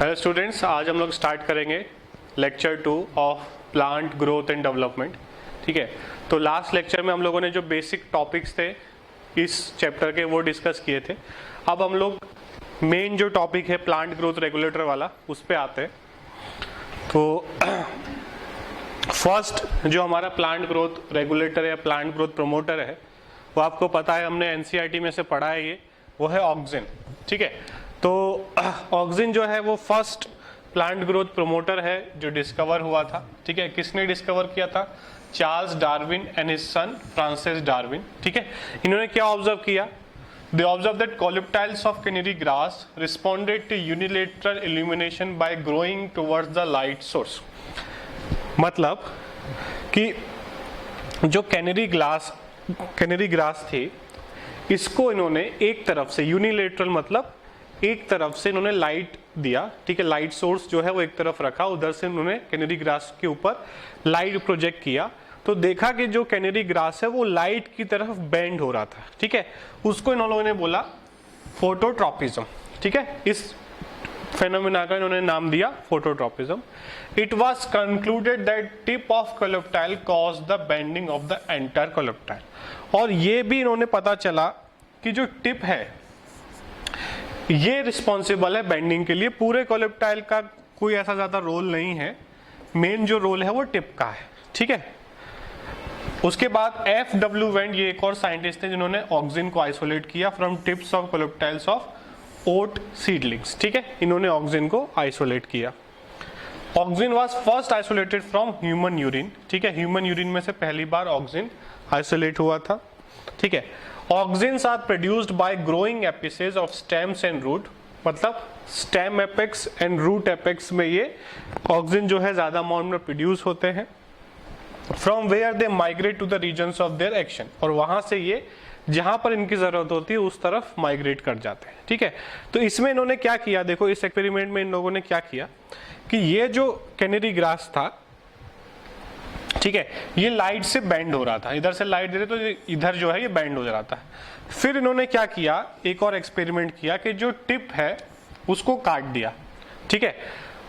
Hello students, आज हम लोग स्टार्ट करेंगे lecture 2 of plant growth and development. ठीक है, तो लास्ट लेक्चर में हम लोगों ने जो बेसिक टॉपिक्स थे इस चैप्टर के वो डिस्कस किए थे। अब हम लोग मेन जो टॉपिक है प्लांट ग्रोथ रेगुलेटर वाला उस पे आते हैं। तो फर्स्ट जो हमारा प्लांट ग्रोथ रेगुलेटर या प्लांट ग्रोथ प्रमोटर है वो आपको पता है, हमने एनसीईआरटी में से पढ़ा है, ये वो है ऑक्सिन। ठीक है, तो ऑक्सिन जो है वो फर्स्ट प्लांट ग्रोथ प्रमोटर है जो डिस्कवर हुआ था। ठीक है, किसने डिस्कवर किया था? Charles Darwin and his son Francis Darwin. ठीक है, इन्होंने क्या ऑब्जर्व किया? They observed that coleoptiles of canary grass responded to unilateral illumination by growing towards the light source। मतलब कि जो कैनरी ग्रास थी इसको इन्होंने एक तरफ से, यूनिलेटरल मतलब एक तरफ से इन्होंने लाइट दिया। ठीक है, लाइट सोर्स जो है वो एक तरफ रखा, उधर से इन्होंने कैनरी ग्रास के ऊपर लाइट प्रोजेक्ट किया, तो देखा कि जो कैनरी ग्रास है वो लाइट की तरफ बेंड हो रहा था। ठीक है, उसको इन लोगों ने बोला फोटोट्रॉपिज्म। ठीक है, इस फेनोमेना का इन्होंने नाम दिया phototropism. It was concluded that tip of coleoptile cause the bending of the entire coleoptile. और ये भी इन्होंने पता चला कि जो टिप है ये रिस्पॉन्सिबल है बेंडिंग के लिए। पूरे कोलेप्टाइल का कोई ऐसा ज्यादा रोल नहीं है, मेन जो रोल है वो टिप का है। ठीक है, उसके बाद F.W. वेंड, ये एक और साइंटिस्ट थे जिन्होंने ऑक्सिन को आइसोलेट किया from tips of coleoptiles of oat seedlings. ठीक है, इन्होंने ऑक्सिन को आइसोलेट किया। Auxin was first isolated from human urine. ठीक है, ह्यूमन यूरिन में से पहली बार ऑक्सिन आइसोलेट हुआ था। ठीक है, auxins are produced by growing apices of stems and root. मतलब stem apex and root apex में ये ऑक्सिन जो है ज्यादा अमाउंट में प्रोड्यूस होते हैं। From where they migrate to the regions of their action, और वहां से ये जहां पर इनकी जरूरत होती है उस तरफ माइग्रेट कर जाते हैं। ठीक है, तो इसमें इन्होंने क्या किया, देखो इस एक्सपेरिमेंट में इन लोगों ने क्या किया कि ये जो कैनरी ग्रास था, ठीक है, ये लाइट से बेंड हो रहा था, इधर से लाइट दे रहे तो इधर जो है ये बेंड हो रहा था। फिर इन्होंने क्या किया, एक और एक्सपेरिमेंट किया कि जो टिप है उसको काट दिया। ठीक है,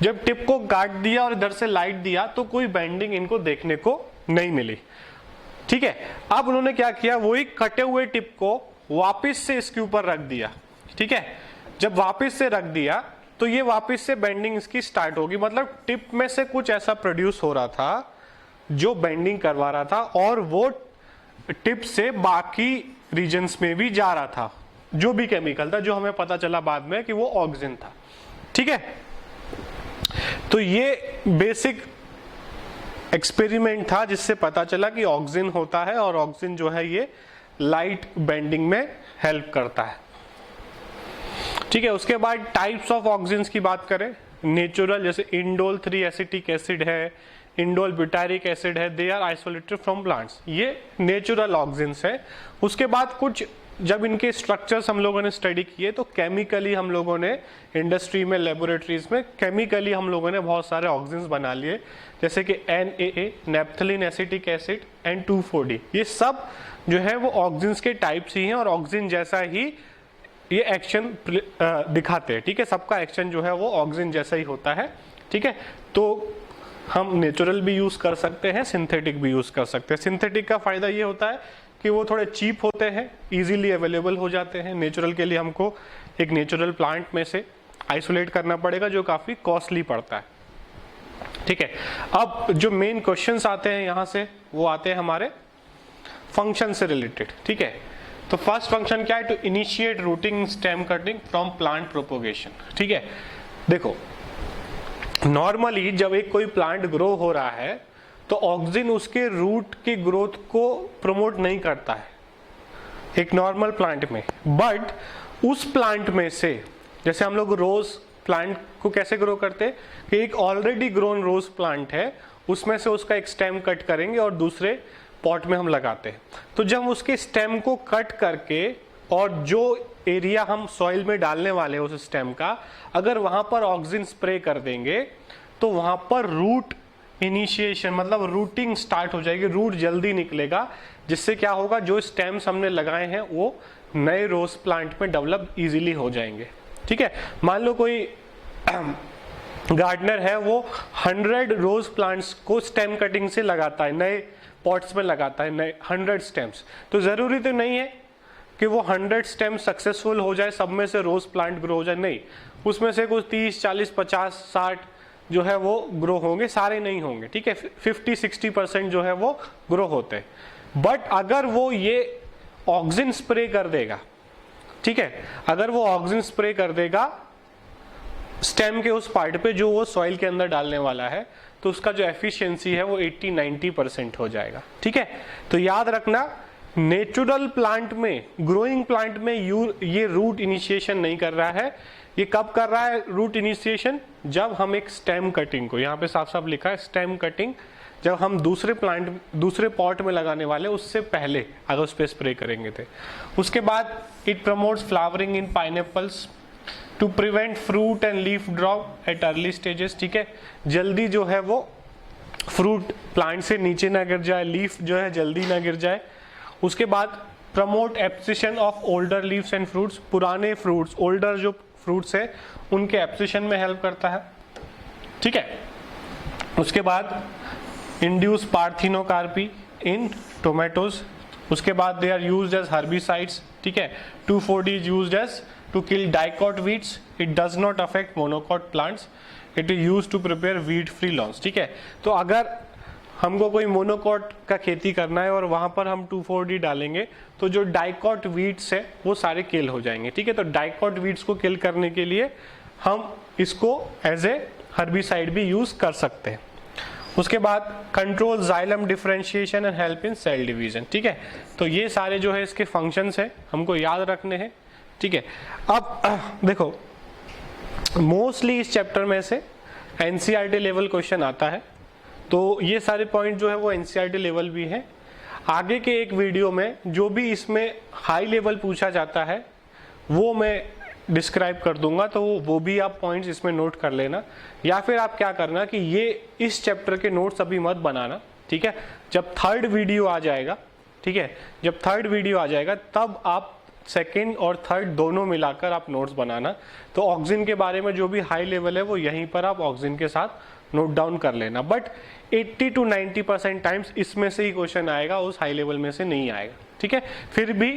जब टिप को काट दिया और इधर से लाइट दिया तो कोई बेंडिंग इनको देखने को नहीं मिली। ठीक है, अब उन्होंने क्या किया, वही कटे हुए टिप को वापस से इसके ऊपर रख दिया। ठीक है, जब वापस से रख दिया तो ये वापस से बेंडिंग इसकी स्टार्ट होगी। मतलब टिप में से कुछ ऐसा प्रोड्यूस हो रहा था जो बेंडिंग करवा रहा था, और वो टिप से बाकी रीजन्स में भी जा रहा था। जो भी केमिकल था, जो हमें पता चला बाद में कि वो ऑक्सिन था। ठीक है, तो ये बेसिक एक्सपेरिमेंट था जिससे पता चला कि ऑक्सिन होता है, और ऑक्सिन जो है ये लाइट बेंडिंग में हेल्प करता है। ठीक है, उसके बाद टाइप्स ऑफ ऑक्सिन्स की बात करें, नेचुरल जैसे इंडोल 3 एसिटिक एसिड है, इंडोल ब्यूटारिक एसिड है, they are isolated from plants, ये नेचुरल ऑक्सिन्स है। उसके बाद कुछ जब इनके स्ट्रक्चर्स हम लोगों ने स्टडी किए तो केमिकली हम लोगों ने इंडस्ट्री में, लेबोरेटरीज में केमिकली हम लोगों ने बहुत सारे ऑक्सिन्स बना लिए, जैसे कि NaA, naphthalene acetic acid, and 2,4-D। ये सब जो है वो ऑक्सिन्स के टाइप्स ही हैं और ऑक्सिन जैसा ही ये एक्शन दिखाते हैं। ठीक है, सबका एक्शन जो है वो ऑक्सिन जैसा ही होता है। ठीक है, तो हम नेचुरल भी यूज कर सकते हैं, सिंथेटिक भी यूज कर सकते हैं। सिंथेटिक का फायदा ये होता है कि वो थोड़े चीप होते हैं, इजीली अवेलेबल हो जाते हैं। नेचुरल के लिए हमको एक नेचुरल प्लांट में से आइसोलेट करना पड़ेगा जो काफी कॉस्टली पड़ता है। ठीक है, अब जो मेन क्वेश्चंस आते हैं यहां से वो आते हैं हमारे फंक्शन से रिलेटेड। ठीक है, तो फर्स्ट फंक्शन क्या है? To initiate rooting stem cutting from plant propagation. ठीक है, देखो नॉर्मली जब एक कोई प्लांट ग्रो हो रहा है तो ऑक्सिन उसके रूट की ग्रोथ को प्रमोट नहीं करता है एक नॉर्मल प्लांट में, बट उस प्लांट में से, जैसे हम लोग रोज प्लांट को कैसे ग्रो करते हैं कि एक ऑलरेडी ग्रोन रोज प्लांट है उसमें से उसका एक स्टेम कट करेंगे और दूसरे पॉट में हम लगाते हैं। तो जब उसके स्टेम को कट करके और जो एरिया हम सॉइल में डालने वाले हैं उस स्टेम का, अगर वहां पर ऑक्सिन स्प्रे कर देंगे तो वहां पर रूट इनिशिएशन मतलब रूटिंग स्टार्ट हो जाएगी, रूट जल्दी निकलेगा, जिससे क्या होगा, जो स्टेम्स हमने लगाए हैं वो नए रोज प्लांट में डेवलप इजीली हो जाएंगे। ठीक है, मान लो कोई गार्डनर है वो 100 रोज प्लांट्स को स्टेम कटिंग से लगाता है, नए पॉट्स में लगाता है, नए 100 स्टेम्स। तो ज़रूरी तो नहीं है कि वो 100 स्टेम सक्सेसफुल हो जाए, सब में से रोज प्लांट ग्रो हो जाए, नहीं, उसमें से कुछ 30, 40, 50, 60 जो है वो ग्रो होंगे, सारे नहीं होंगे, ठीक है, 50-60% जो है वो ग्रो होते हैं। बट अगर वो ये ऑक्सीजन स्प्रे कर देगा, ठीक है, अगर वो ऑक्सीजन स्प्रे कर देगा स्टेम के उस पार्ट पे जो वो सॉइल के अंदर डालने वाला है, तो उसका जो एफिशिएंसी है वो 80-90% हो जाएगा, ठीक है। तो याद रखना, नेचुरल प्लांट में, ग्रोइंग प्लांट में ये रूट इनिशिएशन नहीं कर रहा है। ये कब कर रहा है रूट इनिशिएशन? जब हम एक स्टेम कटिंग को, यहाँ पे साफ साफ लिखा है स्टेम कटिंग, जब हम दूसरे पॉट में लगाने वाले उससे पहले अगर उस पर स्प्रे करेंगे थे। उसके बाद it promotes flowering in pineapples to prevent fruit and leaf drop at early stages, ठीक है, जल्दी जो है वो फ्रूट प्लांट से नीचे ना गिर जाए, लीफ जो है जल्दी ना गिर जाए। उसके बाद promote abscission of older leaves and fruits, पुराने फ्रूट्स, ओल्डर जो फ्रूट्स है उनके एब्सिशन में हेल्प करता है, ठीक है। उसके बाद इंड्यूस पार्थिनोकार्पी इन टोमेटोज। उसके बाद they are used as herbicides, ठीक है। 2,4-D is used as to kill dicot weeds, it does not affect monocot plants, it is used to prepare weed free lawns, ठीक है। तो अगर हमको कोई मोनोकॉट का खेती करना है और वहां पर हम 2,4-D डालेंगे तो जो डाइकॉट वीड्स है वो सारे किल हो जाएंगे, ठीक है। तो डाइकॉट वीड्स को किल करने के लिए हम इसको एज ए हर्बिसाइड भी यूज कर सकते हैं। उसके बाद control xylem differentiation and help in cell division, ठीक है। तो ये सारे जो है इसके फंक्शंस है, हमको याद रखने हैं, ठीक है। अब देखो, मोस्टली इस चैप्टर में से एनसीईआरटी लेवल क्वेश्चन आता है, तो ये सारे पॉइंट जो है वो एनसीईआरटी लेवल भी है। आगे के एक वीडियो में जो भी इसमें हाई लेवल पूछा जाता है वो मैं डिस्क्राइब कर दूंगा, तो वो भी आप पॉइंट्स इसमें नोट कर लेना। या फिर आप क्या करना कि ये इस चैप्टर के नोट्स अभी मत बनाना, ठीक है। जब थर्ड वीडियो आ जाएगा, ठीक है, जब थर्ड वीडियो आ जाएगा तब आप सेकेंड और थर्ड दोनों मिलाकर आप नोट्स बनाना। तो ऑक्सीजन के बारे में जो भी हाई लेवल है वो यहीं पर आप ऑक्सीजन के साथ नोट डाउन कर लेना। बट 80-90% टाइम्स इसमें से ही क्वेश्चन आएगा, उस हाई लेवल में से नहीं आएगा, ठीक है। फिर भी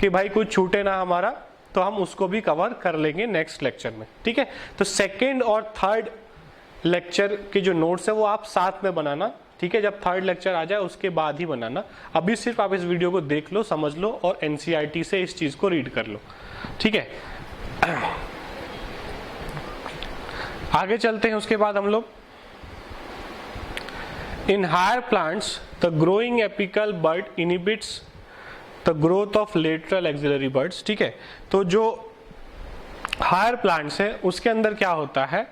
कि भाई कुछ छूटे ना हमारा, तो हम उसको भी कवर कर लेंगे नेक्स्ट लेक्चर में, ठीक है। तो सेकेंड और थर्ड लेक्चर के जो नोट्स है वो आप साथ में बनाना, ठीक है। जब थर्ड लेक्चर आ जाए उसके बाद ही बनाना। अभी सिर्फ आप इस वीडियो को देख लो, समझ लो और एनसीईआरटी से इस चीज को रीड कर लो, ठीक है। आगे चलते हैं। उसके बाद हम लोग in higher plants the growing apical bud inhibits the growth of lateral axillary buds, ठीक है। तो जो हायर प्लांट्स है उसके अंदर क्या होता है,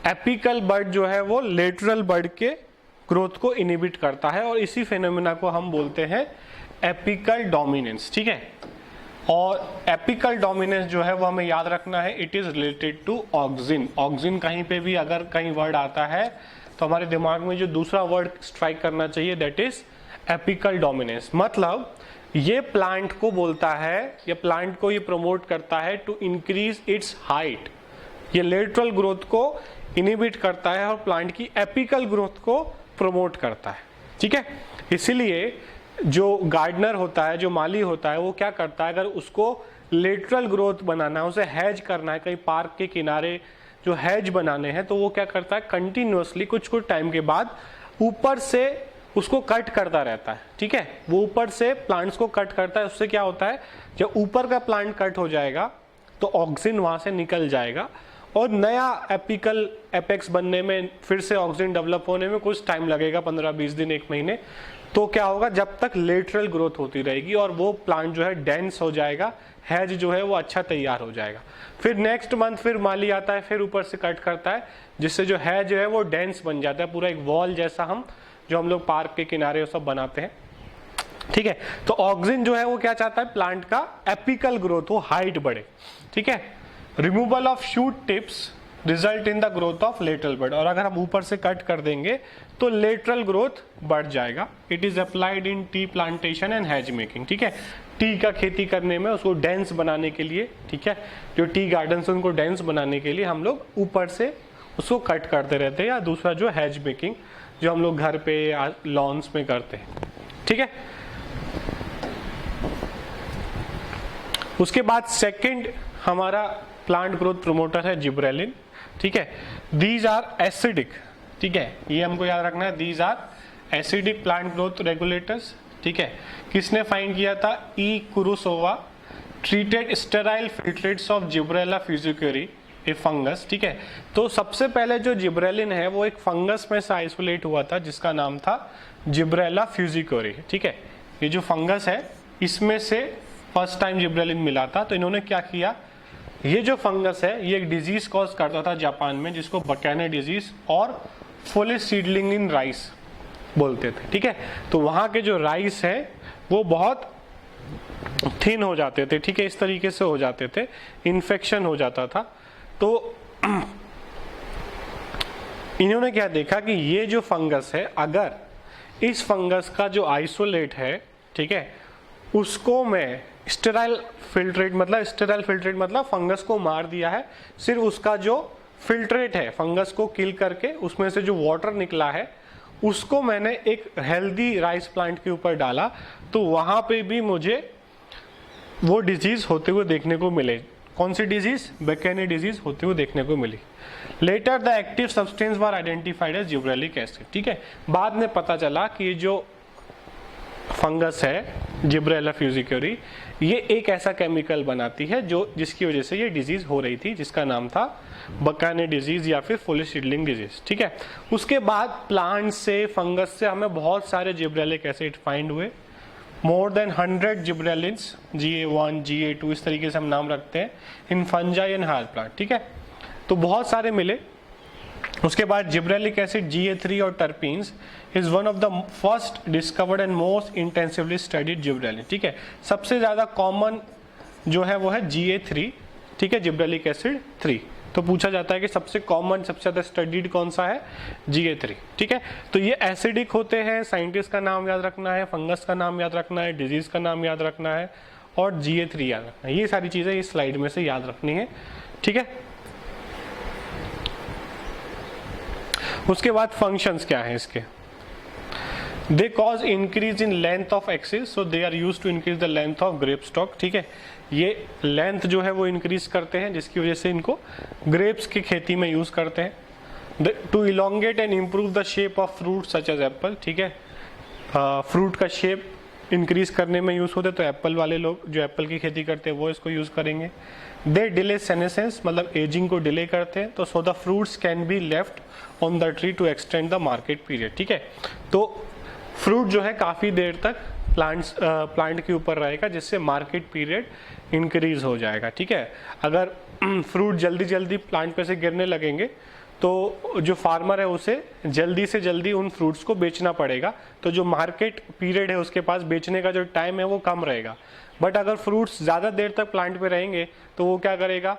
एपिकल बर्ड जो है वो लेटरल बर्ड के ग्रोथ को इनहिबिट करता है और इसी फेनोमेना को हम बोलते हैं एपिकल डोमिनेंस, ठीक है। और एपिकल डोमिनेंस जो है वो हमें याद रखना है, it is related to oxygen. Oxygen कहीं पे भी अगर कहीं वर्ड आता है तो हमारे दिमाग में जो दूसरा वर्ड स्ट्राइक करना चाहिए, दैट इज एपिकल डोमिनेंस। मतलब ये प्लांट को बोलता है, ये प्लांट को ये प्रमोट करता है टू इंक्रीज इट्स हाइट। ये लेटरल ग्रोथ को इनहिबिट करता है और प्लांट की एपिकल ग्रोथ को प्रमोट करता है, ठीक है। इसीलिए जो गार्डनर होता है, जो माली होता है, वो क्या करता है, अगर उसको लेटरल ग्रोथ बनाना है, उसे हैज करना है, कहीं पार्क के किनारे जो हैज बनाने हैं, तो वो क्या करता है, कंटिन्यूअसली कुछ कुछ टाइम के बाद ऊपर से उसको कट करता रहता है, ठीक है। वो ऊपर से प्लांट्स को कट करता है। उससे क्या होता है, जब ऊपर का प्लांट कट हो जाएगा तो ऑक्सीजन वहां से निकल जाएगा और नया एपिकल एपेक्स बनने में, फिर से ऑक्सीजन डेवलप होने में कुछ टाइम लगेगा, 15-20 दिन, 1 महीने। तो क्या होगा, जब तक लेटरल ग्रोथ होती रहेगी और वो प्लांट जो है डेंस हो जाएगा, हैज जो है वो अच्छा तैयार हो जाएगा। फिर नेक्स्ट मंथ फिर माली आता है, फिर ऊपर से कट करता है, जिससे जो हैज जो है वो डेंस बन जाता है, पूरा एक वॉल जैसा जो हम लोग पार्क के किनारे सब बनाते हैं, ठीक है। तो ऑक्सीजन जो है वो क्या चाहता है, प्लांट का एपिकल ग्रोथ हो, हाइट बढ़े, ठीक है। Removal of shoot tips result in the growth of lateral bird. और अगर हम ऊपर से कट कर देंगे तो लेटरल ग्रोथ बढ़ जाएगा। It is applied in tea plantation and has making, ठीक है। टी का खेती करने में उसको डेंस बनाने के लिए, ठीक है, जो टी गार्डन से उनको डेंस बनाने के लिए हम लोग ऊपर से उसको कट करते रहते हैं, या दूसरा जो हेज मेकिंग जो हम लोग घर पे या लॉन्स में करते हैं, ठीक है। उसके बाद सेकंड हमारा प्लांट ग्रोथ प्रोमोटर है जिब्रेलिन, ठीक है। दीज आर एसिडिक, ठीक है, ये हमको याद रखना है, these are acidic plant growth regulators, ठीक है। किसने फाइंड किया था? E Kurosawa treated sterile filtrates of Gibberella fujikuroi a fungus, ठीक है। तो सबसे पहले जो जिब्रेलिन है वो एक फंगस में से आइसोलेट हुआ था जिसका नाम था जिब्रेला फ्यूजिक्यूरी, ठीक है। ये जो फंगस है इसमें से फर्स्ट टाइम जिब्रेलिन मिला था। तो इन्होंने क्या किया, ये जो फंगस है ये एक डिजीज कॉज करता था जापान में जिसको बकैने डिजीज और फुलिश सीडलिंग इन राइस बोलते थे, ठीक है। तो वहां के जो राइस है वो बहुत थिन हो जाते थे, ठीक है, इस तरीके से हो जाते थे, इन्फेक्शन हो जाता था। तो इन्होंने क्या देखा कि ये जो फंगस है, अगर इस फंगस का जो आइसोलेट है, ठीक है, उसको मैं स्टेराइल फिल्ट्रेट मतलब फंगस को मार दिया है, सिर्फ उसका जो फिल्ट्रेट है फंगस को किल करके उसमें से जो वाटर निकला है उसको मैंने एक हेल्दी राइस प्लांट के ऊपर डाला, तो वहां पे भी मुझे वो डिजीज होते हुए देखने को मिले। कौन सी डिजीज? बकैने डिजीज होते हुए देखने को मिली। Later the active substance were identified as gibberellic acid, ठीक है। बाद में पता चला कि जो फंगस है जिब्रेला फ्यूजिक्यूरी ये एक ऐसा केमिकल बनाती है जो जिसकी वजह से ये डिजीज हो रही थी, जिसका नाम था बकाने डिजीज या फिर फुलिश सीडलिंग डिजीज, ठीक है। उसके बाद प्लांट से, फंगस से हमें बहुत सारे जिब्रेलिक एसिड फाइंड हुए, more than 100 gibberellins, GA1 GA2 इस तरीके से हम नाम रखते हैं, in fungi and higher plant, ठीक है। तो बहुत सारे मिले। उसके बाद जिब्रेलिक एसिड GA3 और terpenes is one of the first discovered and most intensively studied gibberellin, ठीक है। सबसे ज्यादा कॉमन जो है वो है GA3, ठीक है, जिब्रेलिक एसिड 3। तो पूछा जाता है कि सबसे कॉमन, सबसे ज्यादा स्टडीड कौन सा है? GA3, ठीक है। तो ये एसिडिक होते हैं, साइंटिस्ट का नाम याद रखना है, फंगस का नाम याद रखना है, डिजीज का नाम याद रखना है और GA3 याद रखना है। ये सारी चीजें इस स्लाइड में से याद रखनी है, ठीक है। उसके बाद फंक्शंस क्या है इसके? They cause increase in length of axis, so they are use to increase the length of grape stock, ठीक है। ये लेंथ जो है वो इंक्रीज करते हैं जिसकी वजह से इनको ग्रेप्स की खेती में यूज करते हैं। To elongate and improve the shape of fruit such as apple, ठीक है। फ्रूट का शेप इंक्रीज करने में यूज होते हैं, तो एप्पल वाले लोग जो एप्पल की खेती करते हैं वो इसको यूज करेंगे। दे डिले सेनेसेंस, मतलब एजिंग को डिले करते हैं, तो so the fruits can be left on the tree to extend the market period, ठीक है। तो फ्रूट जो है काफी देर तक प्लांट के ऊपर रहेगा जिससे मार्केट पीरियड इंक्रीज हो जाएगा, ठीक है। अगर फ्रूट जल्दी जल्दी प्लांट पे से गिरने लगेंगे तो जो फार्मर है उसे जल्दी से जल्दी उन फ्रूट्स को बेचना पड़ेगा, तो जो मार्केट पीरियड है उसके पास बेचने का जो टाइम है वो कम रहेगा। बट अगर फ्रूट्स ज़्यादा देर तक प्लांट पे रहेंगे तो वो क्या करेगा,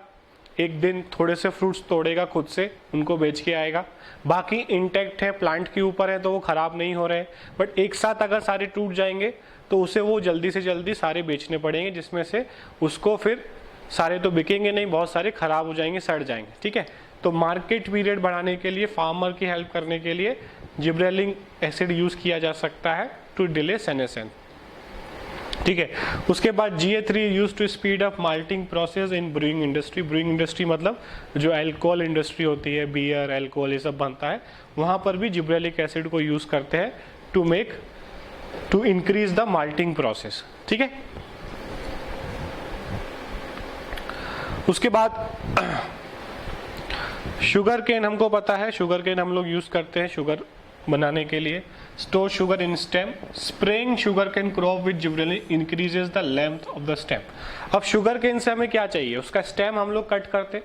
एक दिन थोड़े से फ्रूट्स तोड़ेगा खुद से, उनको बेच के आएगा, बाकी इंटैक्ट है प्लांट के ऊपर है तो वो खराब नहीं हो रहे। बट एक साथ अगर सारे टूट जाएंगे तो उसे वो जल्दी से जल्दी सारे बेचने पड़ेंगे, जिसमें से उसको फिर सारे तो बिकेंगे नहीं, बहुत सारे खराब हो जाएंगे, सड़ जाएंगे, ठीक है। तो मार्केट पीरियड बढ़ाने के लिए, फार्मर की हेल्प करने के लिए जिब्रेलिक एसिड यूज किया जा सकता है टू डिले सेनेसेंस, ठीक है। उसके बाद GA3 use to speed up malting process in brewing industry. Brewing industry मतलब जो अल्कोहल इंडस्ट्री होती है, बियर, अल्कोहल ये सब बनता है, वहां पर भी जिब्रेलिक एसिड को यूज करते हैं to increase the malting process, ठीक है। उसके बाद शुगर केन, हमको पता है शुगर केन हम लोग यूज करते हैं शुगर बनाने के लिए। Store sugar in stem, spraying sugarcane crop with gibberellin increases the length of the stem. अब शुगर केन से हमें क्या चाहिए, उसका स्टेम हम लोग कट करते,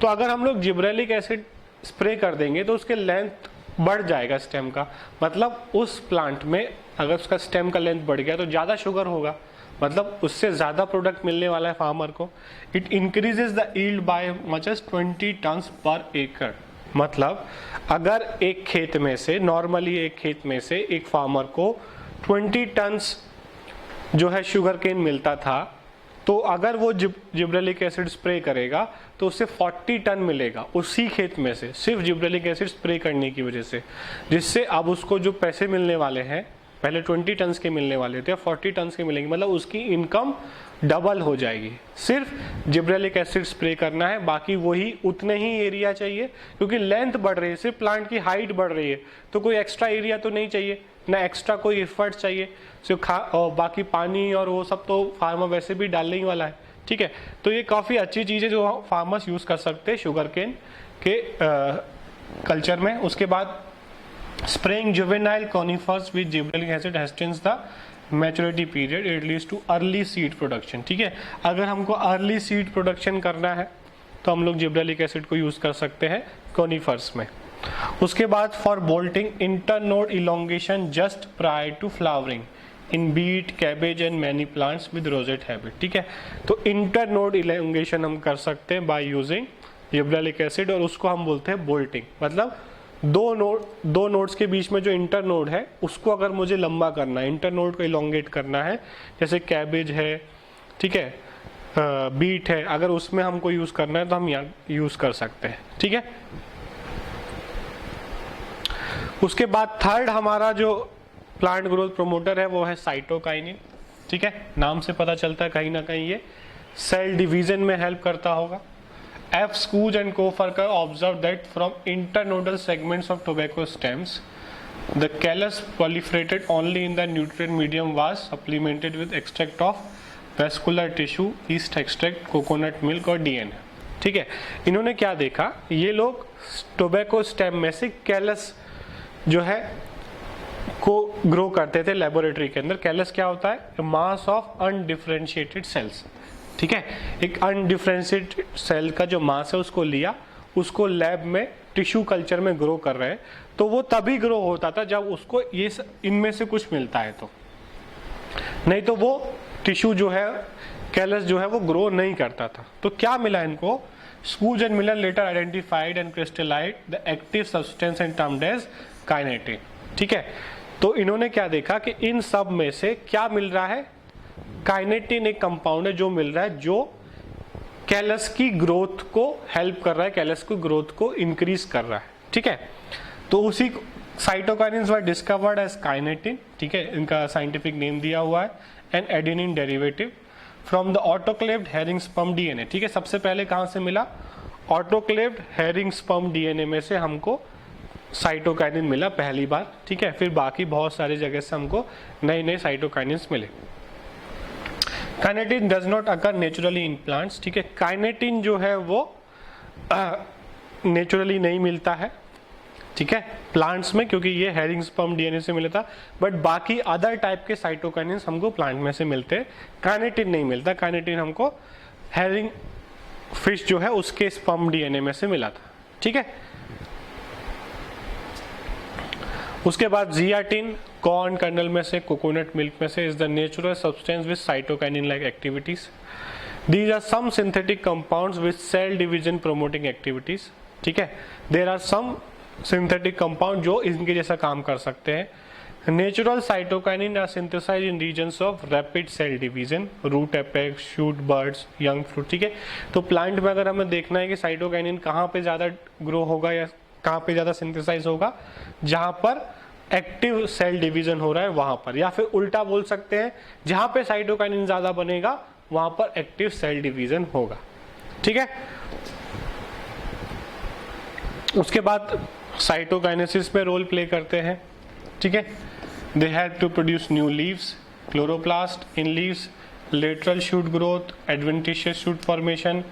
तो अगर हम लोग जिब्रेलिक एसिड स्प्रे कर देंगे तो उसके लेंथ बढ़ जाएगा स्टेम का, मतलब उस प्लांट में अगर उसका स्टेम का लेंथ बढ़ गया तो ज्यादा शुगर होगा, मतलब उससे ज्यादा प्रोडक्ट मिलने वाला है फार्मर को। It increases the yield by as much 20 tons per एकड़। मतलब अगर एक खेत में से, नॉर्मली एक खेत में से एक फार्मर को 20 टन्स जो है शुगर केन मिलता था, तो अगर वो जिब्रेलिक एसिड स्प्रे करेगा तो उससे 40 टन मिलेगा उसी खेत में से, सिर्फ जिब्रेलिक एसिड स्प्रे करने की वजह से, जिससे अब उसको जो पैसे मिलने वाले हैं, पहले 20 टन के मिलने वाले थे, 40 टन के मिलेंगे, मतलब उसकी इनकम डबल हो जाएगी। सिर्फ जिब्रेलिक एसिड स्प्रे करना है, बाकी वही उतने ही एरिया चाहिए, क्योंकि लेंथ बढ़ रही है, सिर्फ प्लांट की हाइट बढ़ रही है, तो कोई एक्स्ट्रा एरिया तो नहीं चाहिए, ना एक्स्ट्रा कोई एफर्ट चाहिए, सिर्फ और बाकी पानी और वो सब तो फार्मर वैसे भी डालने ही वाला है, ठीक है। तो ये काफ़ी अच्छी चीज़ है जो फार्मर्स यूज़ कर सकते हैं शुगर केन के कल्चर में। उसके बाद spraying juvenile conifers with gibberellic acid hastens the maturity period, it leads to early seed production, ठीक है। अगर हमको अर्ली सीड प्रोडक्शन करना है तो हम लोग जिब्रेलिक एसिड को यूज़ कर सकते हैं कॉनिफर्स में। उसके बाद for bolting internode elongation just prior to flowering in beet, cabbage and many plants with rosette habit, ठीक है। तो इंटरनोड इलोंगेशन हम कर सकते हैं बाय यूजिंग जिब्रेलिक एसिड, और उसको हम बोलते हैं बोल्टिंग। मतलब दो नोड्स के बीच में जो इंटर नोड है उसको अगर मुझे लंबा करना है, इंटर नोड को इलोंगेट करना है, जैसे कैबेज है, ठीक है, बीट है, अगर उसमें हमको यूज करना है तो हम यहाँ यूज कर सकते हैं, ठीक है। उसके बाद थर्ड हमारा जो प्लांट ग्रोथ प्रोमोटर है वो है साइटोकाइनिन, ठीक है। नाम से पता चलता है कहीं ना कहीं ये सेल डिवीजन में हेल्प करता होगा। F. Skoog and Co-Farker observed that from internodal segments of tobacco stems, the callus proliferated only in the nutrient medium was supplemented with extract of vascular tissue, yeast extract, coconut milk और DNA, ठीक है। इन्होंने क्या देखा, ये लोग tobacco stem में से कैलस जो है को ग्रो करते थे लेबोरेटरी के अंदर। कैलस क्या होता है, मास ऑफ अनडिफरेंशिएटेड सेल्स, ठीक है। एक अनडिफरेंशिएटेड सेल का जो मास है उसको लिया, उसको लैब में टिश्यू कल्चर में ग्रो कर रहे हैं, तो वो तभी ग्रो होता था जब उसको ये इनमें से कुछ मिलता है, तो नहीं तो वो टिश्यू जो है कैलस जो है वो ग्रो नहीं करता था। तो क्या मिला इनको, Skoog and Miller later identified and crystallized the active substance and termed as kinetin, ठीक है। तो इन्होंने क्या देखा कि इन सब में से क्या मिल रहा है, काइनेटिन एक कंपाउंड है जो मिल रहा है, जो कैलस की ग्रोथ को हेल्प कर रहा है, कैलस की ग्रोथ को इंक्रीज कर रहा है, ठीक है। तो उसी cytokinins were discovered as kinetin, ठीक है, इनका साइंटिफिक नेम दिया हुआ है, and adenine derivative from the autoclaved herring sperm DNA, ठीक है। सबसे पहले कहां से मिला, ऑटोक्लेव्ड हेरिंग स्पर्म डीएनए में से हमको साइटोकाइनिन मिला पहली बार, ठीक है। फिर बाकी बहुत सारी जगह से हमको नए नए साइटोकाइनिन्स मिले। Kinetin does not occur naturally in plants, ठीक है। काइनेटिन जो है वो नेचुरली नहीं मिलता है, ठीक है, प्लांट्स में, क्योंकि ये हेरिंग स्पर्म डीएनए से मिला था, बट बाकी अदर टाइप के साइटोकाइनिन्स हमको प्लांट में से मिलते हैं, काइनेटिन नहीं मिलता। काइनेटिन हमको हेरिंग फिश जो है उसके स्पर्म डीएनए में से मिला था, ठीक है। उसके बाद जियाटिन कॉर्न कर्नल में से, कोकोनट मिल्क में से, is the natural substance with cytokinin like activities. These are some synthetic compounds with cell division promoting activities, ठीक है। There are some synthetic compound जो इनके जैसा काम कर सकते हैं। Natural cytokinin are synthesized in regions of rapid cell division, root apex, shoot, buds, young fruit, ठीक है। तो प्लांट में अगर हमें देखना है कि साइटोकाइनिन कहाँ पे ज्यादा ग्रो होगा या कहाँ पे ज्यादा सिंथेसाइज होगा, जहां पर एक्टिव सेल डिवीजन हो रहा है वहां पर, या फिर उल्टा बोल सकते हैं, जहां पे साइटोकाइनिन ज्यादा बनेगा वहां पर एक्टिव सेल डिवीजन होगा, ठीक है। उसके बाद साइटोकाइनेसिस में रोल प्ले करते हैं, ठीक है। They help to produce new leaves, chloroplast in leaves, lateral shoot growth, adventitious shoot formation.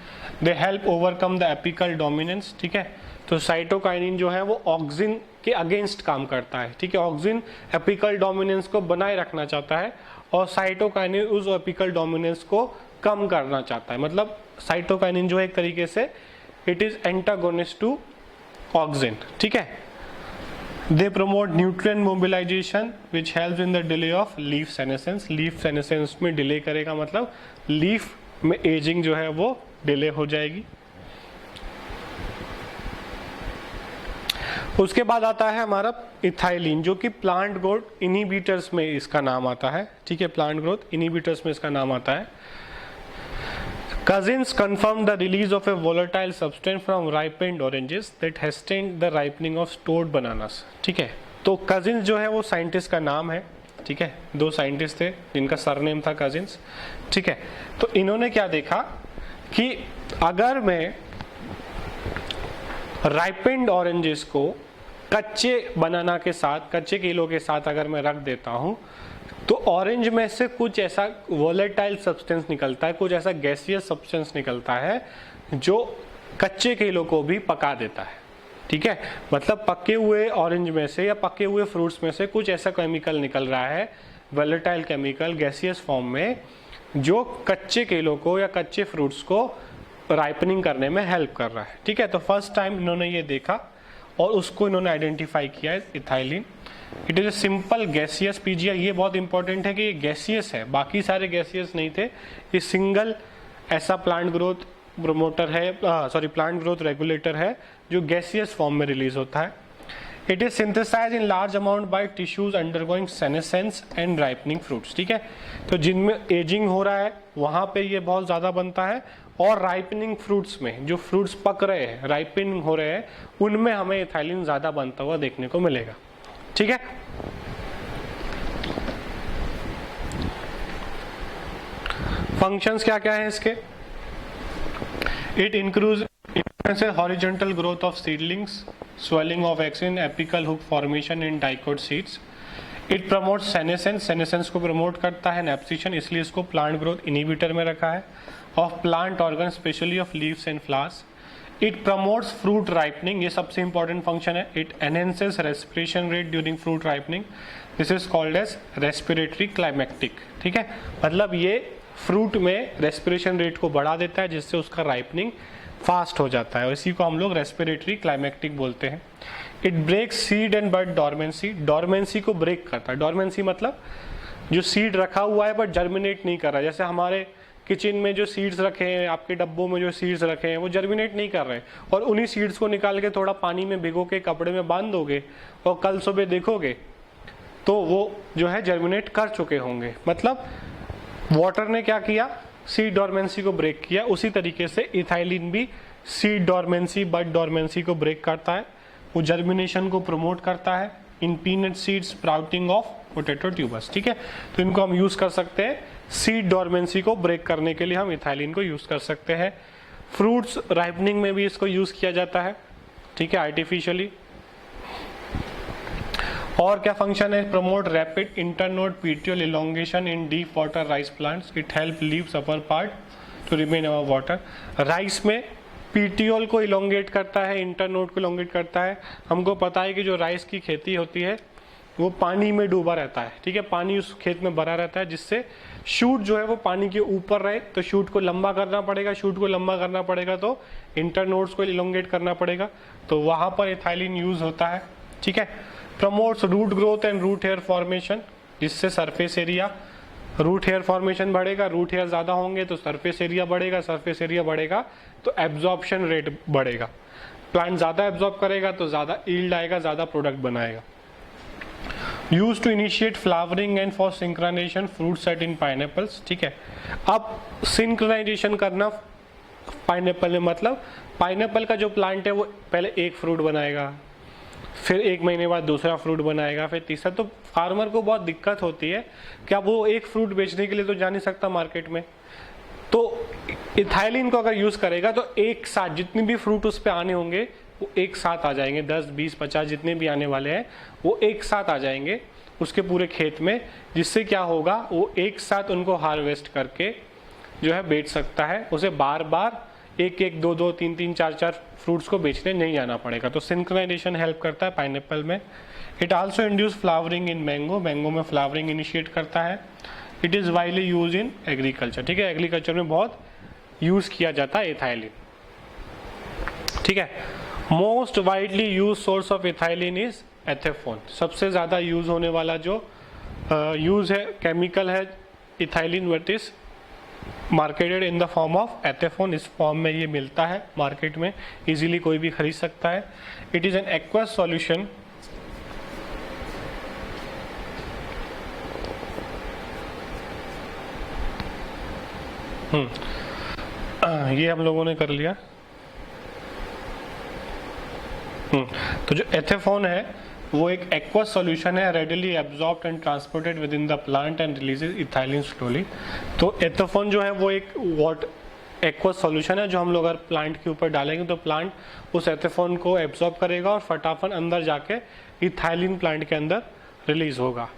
They help overcome the apical dominance, ठीक है। तो साइटोकाइनिन जो है वो ऑक्सिन के अगेंस्ट काम करता है, ठीक है। ऑक्सिन एपिकल डोमिनेंस को बनाए रखना चाहता है और साइटोकाइनिन उस एपिकल डोमिनेंस को कम करना चाहता है। मतलब साइटोकाइनिन जो है एक तरीके से it is antagonist to auxin, ठीक है। They promote nutrient mobilization which helps in the delay of leaf senescence. Leaf senescence में डिले करेगा, मतलब लीफ में एजिंग जो है वो डिले हो जाएगी। उसके बाद आता है हमारा इथाइलिन, जो कि प्लांट ग्रोथ इनहिबिटर्स में इसका नाम आता है, ठीक है। प्लांट ग्रोथ इनहिबिटर्स में इसका नाम आता है। Cousins confirmed the release of a volatile substance from ripened oranges that hastened the ripening of stored bananas. ठीक है, तो कजिन्स जो है वो साइंटिस्ट का नाम है, ठीक है, दो साइंटिस्ट थे जिनका सरनेम था कजिन्स, ठीक है। तो इन्होंने क्या देखा कि अगर मैं राइपेंड ऑरेंजेस को कच्चे बनाना के साथ, कच्चे केलों के साथ अगर मैं रख देता हूं तो ऑरेंज में से कुछ ऐसा वोलेटाइल सब्सटेंस निकलता है, कुछ ऐसा गैसियस सब्सटेंस निकलता है जो कच्चे केलों को भी पका देता है, ठीक है। मतलब पके हुए ऑरेंज में से या पके हुए फ्रूट्स में से कुछ ऐसा केमिकल निकल रहा है, वोलेटाइल केमिकल गैसियस फॉर्म में, जो कच्चे केलों को या कच्चे फ्रूट्स को राइपनिंग करने में हेल्प कर रहा है, ठीक है। तो फर्स्ट टाइम इन्होंने ये देखा और उसको इन्होंने आइडेंटिफाई किया है, ethylene. It is a simple gaseous PGI. ये बहुत इंपॉर्टेंट है कि ये गैसियस है, बाकी सारे गैसियस नहीं थे। ये सिंगल ऐसा प्लांट ग्रोथ प्रोमोटर है, प्लांट ग्रोथ रेगुलेटर है जो गैसियस फॉर्म में रिलीज होता है। It is synthesize in large amount by tissues undergoing senescence and ripening fruits, ठीक है। तो जिनमें एजिंग हो रहा है वहां पे ये बहुत ज्यादा बनता है, और राइपनिंग फ्रूट्स में, जो फ्रूट्स पक रहे हैं, राइपनिंग हो रहे हैं, उनमें हमें इथाइलिन ज्यादा बनता हुआ देखने को मिलेगा, ठीक है। फंक्शंस क्या क्या है इसके? It influences horizontal growth of seedlings, swelling of axin, apical hook formation in dicot seeds. It promotes senescence, senescence को प्रमोट करता है, एब्सिशन, इसलिए इसको प्लांट ग्रोथ इनिबिटर में रखा है, of plant organ specially of leaves and flowers. It promotes fruit ripening, ये सबसे इंपॉर्टेंट फंक्शन है। It enhances respiration rate during fruit ripening, this is called as respiratory climacteric, ठीक है। मतलब ये फ्रूट में रेस्पिरेशन रेट को बढ़ा देता है जिससे उसका राइपनिंग फास्ट हो जाता है, और इसी को हम लोग रेस्पिरेटरी क्लाइमेक्टिक बोलते हैं। It breaks seed and bud dormancy, dormancy को ब्रेक करता है। डॉर्मेंसी मतलब जो सीड रखा हुआ है बट जर्मिनेट नहीं कर रहा है, जैसे हमारे किचन में जो सीड्स रखे हैं, आपके डब्बों में जो सीड्स रखे हैं वो जर्मिनेट नहीं कर रहे, और उन्हीं सीड्स को निकाल के थोड़ा पानी में भिगो के कपड़े में बांध दोगे और कल सुबह देखोगे तो वो जो है जर्मिनेट कर चुके होंगे। मतलब वाटर ने क्या किया, सीड डॉर्मेंसी को ब्रेक किया। उसी तरीके से इथाइलिन भी सीड डॉर्मेंसी, बड डॉर्मेंसी को ब्रेक करता है, वो जर्मिनेशन को प्रमोट करता है in peanut seed sprouting of potato tubers, ठीक है। तो इनको हम यूज कर सकते हैं, सीड डॉर्मेंसी को ब्रेक करने के लिए हम इथाइलिन को यूज कर सकते हैं। फ्रूट्स राइपनिंग में भी इसको यूज किया जाता है, ठीक है, आर्टिफिशियली। और क्या फंक्शन है? Promote rapid internode petiole elongation in deep water rice plants. It help leaves upper part two remain our water. Rice में पीटियोल को इलोंगेट करता है, इंटरनोड को इलोंगेट करता है। हमको पता है कि जो राइस की खेती होती है वो पानी में डूबा रहता है, ठीक है, पानी उस खेत में भरा रहता है, जिससे शूट जो है वो पानी के ऊपर रहे। तो शूट को लंबा करना पड़ेगा, शूट को लंबा करना पड़ेगा तो इंटरनोड्स को इलोंगेट करना पड़ेगा, तो वहां पर इथाइलिन यूज होता है, ठीक है। Promotes root growth and root hair formation, जिससे surface area, root hair formation बढ़ेगा, रूट हेयर ज्यादा होंगे तो सरफेस एरिया बढ़ेगा, सरफेस एरिया बढ़ेगा तो एब्जॉर्प्शन रेट बढ़ेगा। प्लांट ज्यादा एब्जॉर्ब करेगा तो ज्यादा यील्ड आएगा, ज्यादा प्रोडक्ट बनाएगा। Use to initiate flowering and for synchronization fruit set in pineapples, ठीक है। अब सिंक्रोनाइजेशन करना पाइनएप्पल में, मतलब पाइनएप्पल का जो प्लांट है वो पहले एक फ्रूट बनाएगा, फिर एक महीने बाद दूसरा फ्रूट बनाएगा, फिर तीसरा। तो फार्मर को बहुत दिक्कत होती है कि अब वो एक फ्रूट बेचने के लिए तो जा नहीं सकता मार्केट में, तो इथाइलिन को अगर यूज करेगा तो एक साथ जितनी भी फ्रूट उस पे आने होंगे वो एक साथ आ जाएंगे, 10, 20, 50 जितने भी आने वाले हैं वो एक साथ आ जाएंगे उसके पूरे खेत में, जिससे क्या होगा, वो एक साथ उनको हार्वेस्ट करके जो है बेच सकता है। उसे बार बार एक एक, दो दो, तीन तीन, चार चार फ्रूट्स को बेचने नहीं जाना पड़ेगा। तो सिंक्रोनाइजेशन हेल्प करता है पाइनएप्पल में। It also induce flowering in mango, mango में फ्लावरिंग इनिशिएट करता है। It is widely use in agriculture, ठीक है, एग्रीकल्चर में बहुत यूज किया जाता है इथाइलिन, ठीक है। Most widely use source of ethylene is ethephon, सबसे ज्यादा यूज होने वाला जो यूज है केमिकल है ethylene, what is marketed in the form of ethephon. इस फॉर्म में ये मिलता है मार्केट में, इजीली कोई भी खरीद सकता है। It is an aqueous solution ये हम लोगों ने कर लिया। तो जो एथेफोन है वो एक एक्वस सॉल्यूशन है, readily absorbed and transported with in the plant and releases ethylene slowly. तो एथेफोन जो है वो एक एक्वस सॉल्यूशन है जो हम लोग अगर प्लांट के ऊपर डालेंगे तो प्लांट उस एथेफोन को एब्जॉर्ब करेगा और फटाफट अंदर जाके इथाइलिन प्लांट के अंदर रिलीज होगा।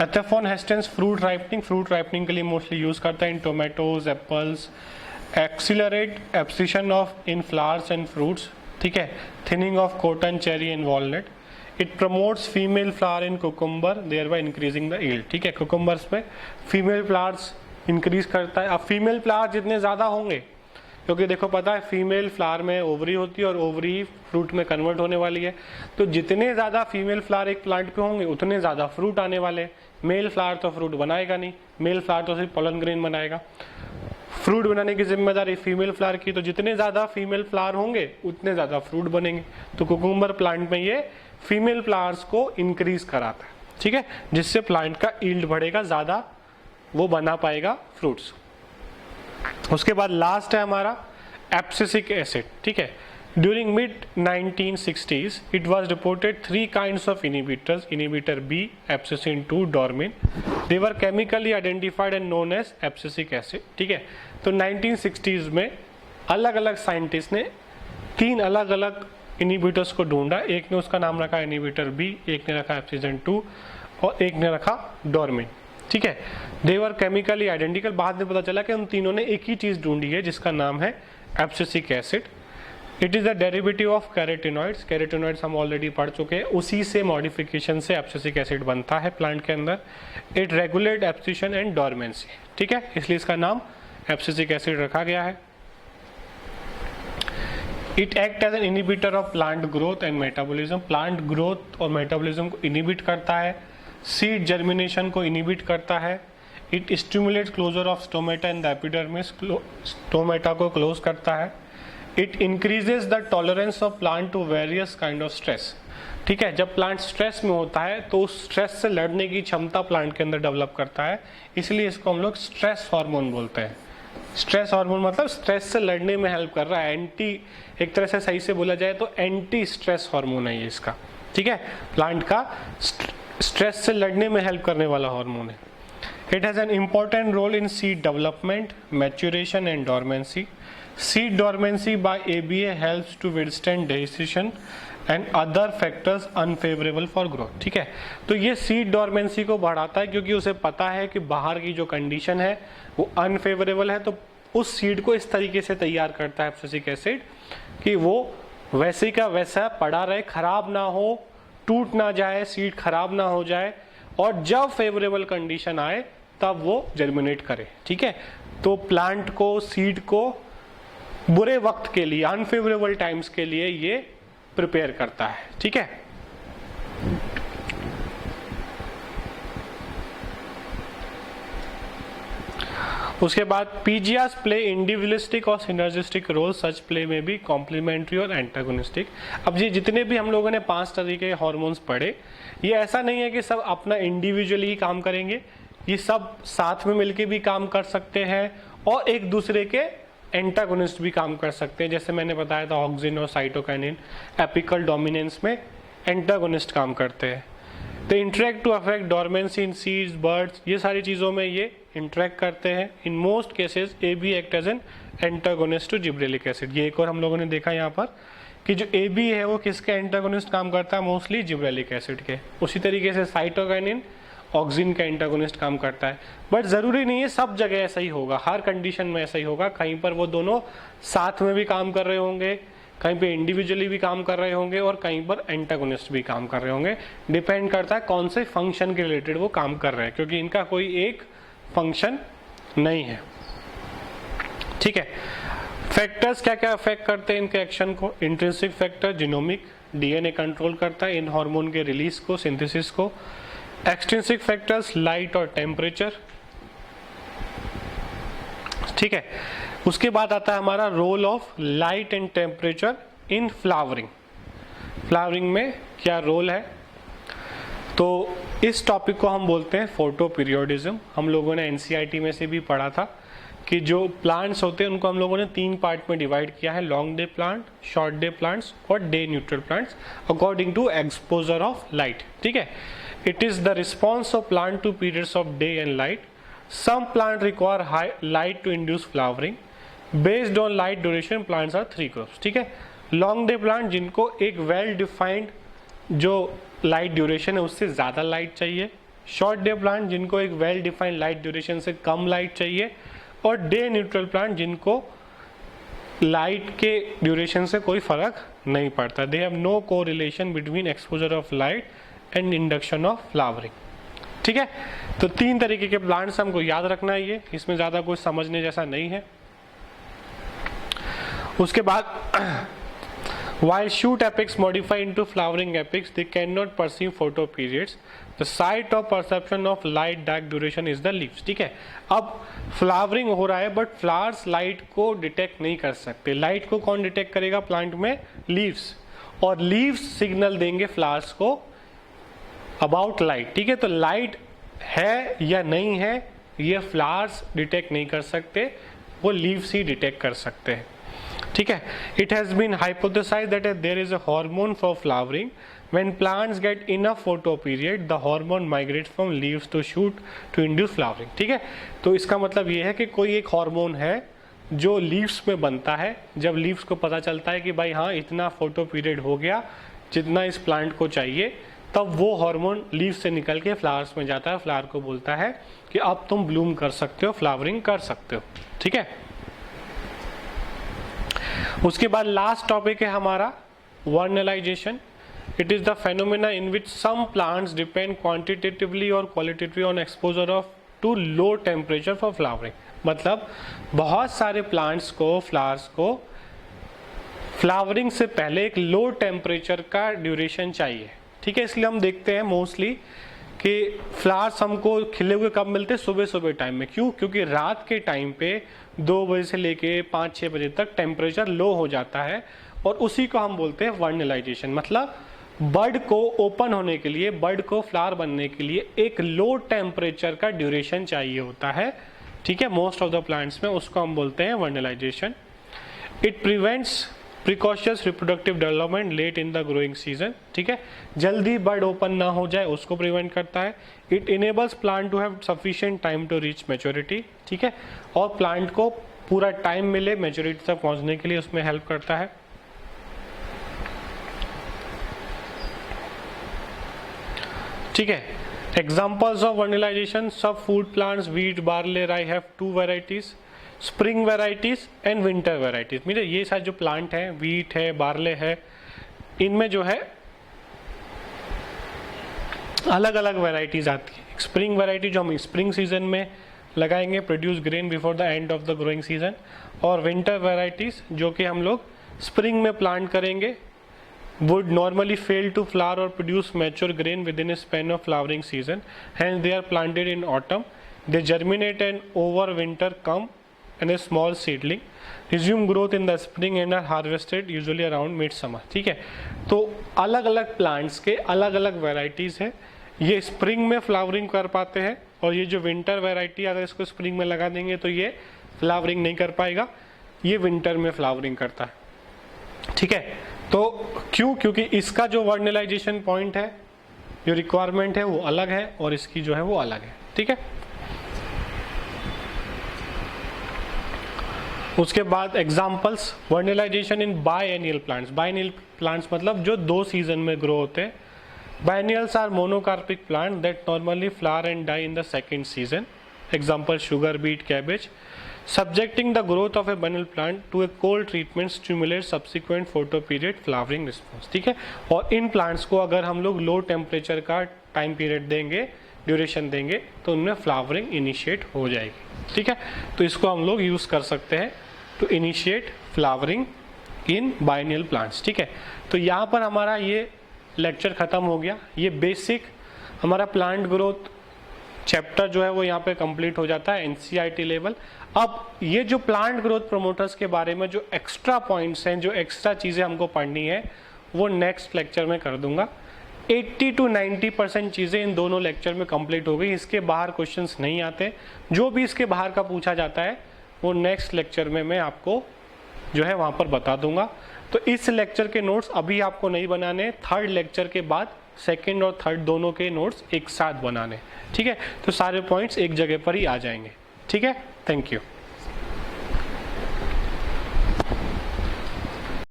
एथेफोन हेस्टेंस फ्रूट राइपनिंग के लिए मोस्टली यूज करता है in tomatoes, apples, accelerate abscission of in flowers and fruits, ठीक है, thinning of cotton, cherry and walnut. It promotes female flower in cucumber thereby increasing the yield, ठीक है, cucumbers में female flowers increase करता है। अब female flower जितने ज़्यादा होंगे, क्योंकि देखो पता है फीमेल फ्लावर में ओवरी होती है और ओवरी फ्रूट में कन्वर्ट होने वाली है, तो जितने ज़्यादा फीमेल फ्लावर एक प्लांट पे होंगे उतने ज़्यादा फ्रूट आने वाले। मेल फ्लावर तो फ्रूट बनाएगा नहीं, मेल फ्लावर तो सिर्फ पोलन ग्रेन बनाएगा। फ्रूट बनाने की जिम्मेदारी फीमेल फ्लावर की, तो जितने ज़्यादा फीमेल फ्लावर होंगे उतने ज़्यादा फ्रूट बनेंगे। तो कुकुम्बर प्लांट में ये फीमेल फ्लावर्स को इंक्रीज कराता है, ठीक है, जिससे प्लांट का यील्ड बढ़ेगा, ज़्यादा वो बना पाएगा फ्रूट्स। उसके बाद लास्ट है हमारा एब्सिसिक एसिड, ठीक है। During mid 1960s it was reported 3 kinds of inhibitors, inhibitor B, abscissin 2, dormin. They were chemically identified and known as abscisic acid, ठीक है। तो 1960s में अलग अलग साइंटिस्ट ने 3 अलग अलग इनिबिटर्स को ढूंढा। एक ने उसका नाम रखा इनिबिटर B, एक ने रखा एब्सिसिन 2 और एक ने रखा डोरमिन, ठीक है। दे वर केमिकली आइडेंटिकल। बाद में पता चला कि उन तीनों ने एक ही चीज़ ढूंढी है जिसका नाम है abscisic acid. It is the derivative of carotenoids. Carotenoids हम ऑलरेडी पढ़ चुके हैं, उसी से मॉडिफिकेशन से एब्सिसिक एसिड बनता है प्लांट के अंदर। It regulate abscission and dormancy, ठीक है, इसलिए इसका नाम एब्सिसिक एसिड रखा गया है। It act as an inhibitor of plant growth and metabolism. Plant growth और मेटाबॉलिज्म को इनिबिट करता है, सीड जर्मिनेशन को इनिबिट करता है। It stimulates closure of stomata and the epidermis, stomata को क्लोज करता है। It increases the tolerance of plant to various kind of stress, ठीक है। जब प्लांट स्ट्रेस में होता है तो उस स्ट्रेस से लड़ने की क्षमता प्लांट के अंदर डेवलप करता है, इसलिए इसको हम लोग स्ट्रेस हार्मोन बोलते हैं। स्ट्रेस हार्मोन मतलब स्ट्रेस से लड़ने में हेल्प कर रहा है, एंटी, एक तरह से सही से बोला जाए तो एंटी स्ट्रेस हार्मोन है ये इसका, ठीक है, प्लांट का स्ट्रेस से लड़ने में हेल्प करने वाला हार्मोन है। It has an important role in seed development, maturation and dormancy. Seed dormancy by ABA helps to withstand desiccation and other factors unfavorable for growth, ठीक है। तो ये सीड डोरमेंसी को बढ़ाता है क्योंकि उसे पता है कि बाहर की जो कंडीशन है वो अनफेवरेबल है, तो उस सीड को इस तरीके से तैयार करता है एब्सिसिक एसिड कि वो वैसे का वैसा पड़ा रहे, खराब ना हो, टूट ना जाए, सीड खराब ना हो जाए, और जब फेवरेबल कंडीशन आए तब वो जर्मिनेट करे, ठीक है। तो प्लांट को, सीड को बुरे वक्त के लिए, अनफेवरेबल टाइम्स के लिए ये प्रिपेयर करता है, ठीक है। उसके बाद पीजियास प्ले इंडिविजुअलिस्टिक और सिनर्जिस्टिक रोल, सच प्ले में भी कॉम्प्लीमेंट्री और एंटागोनिस्टिक। अब ये जितने भी हम लोगों ने 5 तरीके के हार्मोन्स पढ़े, ये ऐसा नहीं है कि सब अपना इंडिविजुअली ही काम करेंगे, ये सब साथ में मिलके भी काम कर सकते हैं और एक दूसरे के एंटागोनिस्ट भी काम कर सकते हैं। जैसे मैंने बताया था ऑक्सिन और साइटोकाइनिन एपिकल डोमिनेंस में एंटागोनिस्ट काम करते हैं। तो interact to affect dormancy in seeds, birds, ये सारी चीज़ों में ये इंटरेक्ट करते हैं। In most cases A B act as an antagonist to gibberellic acid. ये एक और हम लोगों ने देखा यहाँ पर कि जो ए बी है वो किसके एंटागोनिस्ट काम करता है, मोस्टली जिब्रेलिक एसिड के। उसी तरीके से साइटोकाइनिन ऑक्सिन का एंटागोनिस्ट काम करता है। बट ज़रूरी नहीं है सब जगह ऐसा ही होगा, हर कंडीशन में ऐसा ही होगा। कहीं पर वो दोनों साथ में भी काम कर रहे होंगे, कहीं पे इंडिविजुअली भी काम कर रहे होंगे और कहीं पर एंटागोनिस्ट भी काम कर रहे होंगे। डिपेंड करता है कौन से फंक्शन के रिलेटेड वो काम कर रहे हैं, क्योंकि इनका कोई एक फंक्शन नहीं है, ठीक है। फैक्टर्स क्या क्या अफेक्ट करते हैं इनके एक्शन को? Intrinsic factor, genomic, DNA control करता है इन हार्मोन के रिलीज को, सिंथेसिस को। एक्सट्रिंसिक फैक्टर्स, लाइट और टेम्परेचर, ठीक है। उसके बाद आता है हमारा role of light and temperature in flowering. Flowering में क्या रोल है? तो इस टॉपिक को हम बोलते हैं फोटो पीरियोडिज्म। हम लोगों ने एनसीईआरटी में से भी पढ़ा था कि जो प्लांट्स होते हैं उनको हम लोगों ने 3 पार्ट में डिवाइड किया है, long day plant, short day plants और day neutral plants according to exposure of light. ठीक है, it is the response of plant to periods of day and light. Some plant require high light to induce flowering. Based on light duration plants are 3 groups. ठीक है, long day plant जिनको एक well defined जो light duration है उससे ज़्यादा light चाहिए, short day plant जिनको एक वेल डिफाइंड लाइट ड्यूरेशन से कम लाइट चाहिए, और डे न्यूट्रल प्लांट जिनको लाइट के ड्यूरेशन से कोई फर्क नहीं पड़ता। They have no correlation between exposure of light and induction of flowering. ठीक है, तो 3 तरीके के प्लांट्स हमको याद रखना है, ये इसमें ज़्यादा कुछ समझने जैसा नहीं है। उसके बाद while shoot apex modify into flowering apex, they cannot perceive photo periods. The site of perception of light dark duration is the leaves. ठीक है, अब फ्लावरिंग हो रहा है बट फ्लावर्स लाइट को डिटेक्ट नहीं कर सकते। लाइट को कौन डिटेक्ट करेगा प्लांट में? लीव्स, और लीव्स सिग्नल देंगे फ्लावर्स को अबाउट लाइट। ठीक है, तो लाइट है या नहीं है ये फ्लावर्स डिटेक्ट नहीं कर सकते, वो लीव्स ही डिटेक्ट कर सकते हैं। ठीक है, it has been hypothesized that there is a hormone for flowering. When plants get enough photo period the hormone migrates from leaves to shoot to induce flowering. ठीक है, तो इसका मतलब ये है कि कोई एक हार्मोन है जो लीव्स में बनता है। जब लीव्स को पता चलता है कि भाई हाँ इतना फोटो पीरियड हो गया जितना इस प्लांट को चाहिए, तब वो हार्मोन लीव्स से निकल के फ्लावर्स में जाता है, फ्लावर को बोलता है कि अब तुम ब्लूम कर सकते हो, फ्लावरिंग कर सकते हो। ठीक है, उसके बाद लास्ट टॉपिक है हमारा vernalization. It is the phenomena in which some plants depend quantitatively और qualitatively on exposure of to low temperature for flowering. मतलब बहुत सारे प्लांट्स को, फ्लावर्स को फ्लावरिंग से पहले एक लो टेम्परेचर का ड्यूरेशन चाहिए। ठीक है, इसलिए हम देखते हैं मोस्टली कि फ्लावर्स हमको खिले हुए कब मिलते हैं? सुबह सुबह टाइम में। क्यों? क्योंकि रात के टाइम पे 2 बजे से लेके 5-6 बजे तक टेम्परेचर लो हो जाता है, और उसी को हम बोलते हैं वर्नलाइजेशन। मतलब बर्ड को ओपन होने के लिए, बर्ड को फ्लावर बनने के लिए एक लो टेम्परेचर का ड्यूरेशन चाहिए होता है। ठीक है, मोस्ट ऑफ द प्लांट्स में, उसको हम बोलते हैं vernalization. It prevents precocious reproductive development late in the growing season. ठीक है, जल्दी बर्ड ओपन ना हो जाए उसको प्रिवेंट करता है। It enables plant to have sufficient time to reach maturity. ठीक है, और प्लांट को पूरा टाइम मिले मैच्योरिटी तक पहुंचने के लिए, उसमें हेल्प करता है। ठीक है, एग्जाम्पल्स ऑफ वर्नलाइजेशन, सब फूड प्लांट्स व्हीट, बार्ले, राई have 2 varieties, spring varieties and winter varieties. मतलब ये सारे जो प्लांट हैं, व्हीट है, बार्ले है, इनमें जो है अलग अलग वेराइटीज आती है। स्प्रिंग वेराइटी जो हम स्प्रिंग सीजन में लगाएंगे, produce grain before the end of the growing season, और विंटर वेराइटीज जो कि हम लोग स्प्रिंग में प्लांट करेंगे, would normally fail to flower or produce mature grain within a span of flowering season. Hence they are planted in autumn. They germinate and overwinter, come and a small seedling, resume growth in the spring and are harvested usually around midsummer. ठीक है, तो अलग अलग plants के अलग अलग varieties है। ये स्प्रिंग में फ्लावरिंग कर पाते हैं, और ये जो विंटर वेराइटी अगर इसको स्प्रिंग में लगा देंगे तो ये फ्लावरिंग नहीं कर पाएगा, ये विंटर में फ्लावरिंग करता है। ठीक है, तो क्यों? क्योंकि इसका जो वर्नलाइजेशन पॉइंट है, जो रिक्वायरमेंट है वो अलग है, और इसकी जो है वो अलग है। ठीक है, उसके बाद examples, vernalization in biennial plants. Biennial plants मतलब जो 2 सीजन में ग्रो होते हैं। Biennials are monocarpic plant that normally flower and die in the second season. Example sugar beet, cabbage. Subjecting the growth of a biennial plant to a cold treatment stimulates subsequent photo period flowering response. ठीक है, और in plants को अगर हम लोग low temperature का time period देंगे, duration देंगे, तो उनमें फ्लावरिंग इनिशिएट हो जाएगी। ठीक है, तो इसको हम लोग यूज कर सकते हैं to initiate flowering in biennial plants. ठीक है, तो यहाँ पर हमारा ये लेक्चर खत्म हो गया। ये बेसिक हमारा प्लांट ग्रोथ चैप्टर जो है वो यहाँ पे कंप्लीट हो जाता है एनसीईआरटी लेवल। अब ये जो प्लांट ग्रोथ प्रोमोटर्स के बारे में जो एक्स्ट्रा पॉइंट्स हैं, जो एक्स्ट्रा चीज़ें हमको पढ़नी है, वो नेक्स्ट लेक्चर में कर दूंगा। 80 to 90% चीज़ें इन दोनों लेक्चर में कंप्लीट हो गई। इसके बाहर क्वेश्चंस नहीं आते। जो भी इसके बाहर का पूछा जाता है वो नेक्स्ट लेक्चर में मैं आपको जो है वहाँ पर बता दूंगा। तो इस लेक्चर के नोट्स अभी आपको नहीं बनाने, थर्ड लेक्चर के बाद सेकंड और थर्ड दोनों के नोट्स एक साथ बनाने, ठीक है। तो सारे पॉइंट्स एक जगह पर ही आ जाएंगे, ठीक है। Thank you.